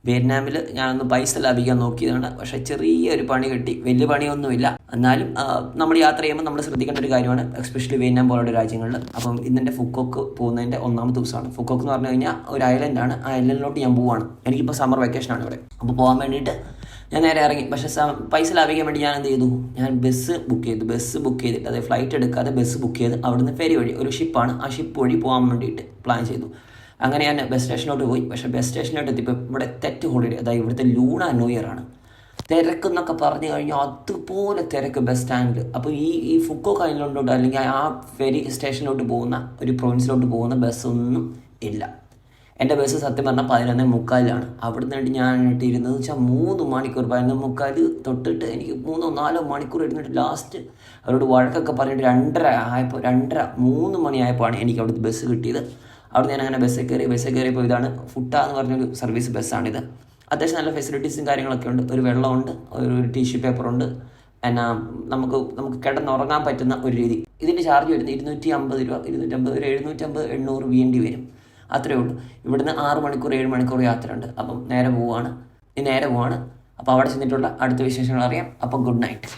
വിയറ്റ്നാമിൽ ഞാനൊന്ന് പൈസ ലാഭിക്കാൻ നോക്കിയതാണ്. പക്ഷേ ചെറിയൊരു പണി കിട്ടി. വലിയ പണിയൊന്നുമില്ല. എന്നാലും നമ്മൾ യാത്ര ചെയ്യുമ്പോൾ നമ്മൾ ശ്രദ്ധിക്കേണ്ട ഒരു കാര്യമാണ്, എസ്പെഷ്യലി വിയറ്റ്നാം പോലുള്ള രാജ്യങ്ങളിൽ. അപ്പം ഇന്നെൻ്റെ ഫുക്കോക്ക് പോകുന്നതിൻ്റെ 1ാമത്തെ ദിവസമാണ്. ഫുക്കോക്ക് എന്ന് പറഞ്ഞു കഴിഞ്ഞാൽ ഒരു ഐലൻഡാണ്. ആ ഐലൻഡിലോട്ട് ഞാൻ പോവുകയാണ്. എനിക്കിപ്പോൾ സമ്മർ വെക്കേഷനാണ് ഇവിടെ. അപ്പോൾ പോകാൻ വേണ്ടിയിട്ട് ഞാൻ നേരെ ഇറങ്ങി. പക്ഷേ പൈസ ലാഭിക്കാൻ വേണ്ടി ഞാൻ എന്ത് ചെയ്തു, ഞാൻ ബസ് ബുക്ക് ചെയ്തിട്ട് അതായത് ഫ്ലൈറ്റ് എടുക്കാതെ ബസ് ബുക്ക് ചെയ്ത് അവിടുന്ന് ഫെരി വഴി, ഒരു ഷിപ്പാണ്, ആ ഷിപ്പ് വഴി പോകാൻ വേണ്ടിയിട്ട് പ്ലാൻ ചെയ്തു. അങ്ങനെ ഞാൻ ബസ് സ്റ്റേഷനിലോട്ട് പോയി. പക്ഷേ ബസ് സ്റ്റേഷനിലോട്ട് എത്തിയപ്പോൾ ഇവിടെ തെറ്റ് ഹോളിഡേ, അതായത് ഇവിടുത്തെ ലൂണ ന്യൂ ഇയർ ആണ്. തിരക്കെന്നൊക്കെ പറഞ്ഞു കഴിഞ്ഞാൽ അതുപോലെ തിരക്ക് ബസ് സ്റ്റാൻഡിൽ. അപ്പോൾ ഈ ഫുക്കോക്ക് ഐലൻഡിലോട്ട് അല്ലെങ്കിൽ ആ ഫെരി സ്റ്റേഷനിലോട്ട് പോകുന്ന ഒരു പ്രൊവിൻസിലോട്ട് പോകുന്ന ബസ്സൊന്നും ഇല്ല. എൻ്റെ ബസ് സത്യം പറഞ്ഞാൽ 11:45 അവിടെ നിന്നിട്ട് ഞാൻ ഇരുന്നത് വെച്ചാൽ 3 മണിക്കൂർ, 11:45 തൊട്ടിട്ട് എനിക്ക് 3-4 മണിക്കൂർ ഇരുന്നിട്ട് ലാസ്റ്റ് അവരോട് വഴക്കൊക്കെ പറഞ്ഞിട്ട് 2:30 മണിയായപ്പോഴാണ് എനിക്ക് അവിടുത്തെ ബസ് കിട്ടിയത്. അവിടെ ഞാൻ അങ്ങനെ ബസ്സിൽ കയറിയപ്പോൾ ഇതാണ് ഫുട്ട എന്ന് പറഞ്ഞൊരു സർവീസ് ബസ്സാണിത്. അത്യാവശ്യം നല്ല ഫെസിലിറ്റീസും കാര്യങ്ങളൊക്കെ ഉണ്ട്. ഒരു വെള്ളമുണ്ട്, ഒരു ടിഷ്യൂ പേപ്പറുണ്ട്, എന്നാ നമുക്ക് കിടന്നുറങ്ങാൻ പറ്റുന്ന ഒരു രീതി. ഇതിൻ്റെ ചാർജ് വരുന്നത് 250 രൂപ, 250, ഒരു 750, 800 വേണ്ടി വരും. അത്രയേ ഉള്ളൂ. ഇവിടുന്ന് 6 മണിക്കൂർ 7 മണിക്കൂർ യാത്രയുണ്ട്. അപ്പം നേരെ പോവാണ്. അപ്പോൾ അവിടെ ചെന്നിട്ടുള്ള അടുത്ത വിശേഷങ്ങൾ അറിയാം. അപ്പം ഗുഡ് നൈറ്റ്.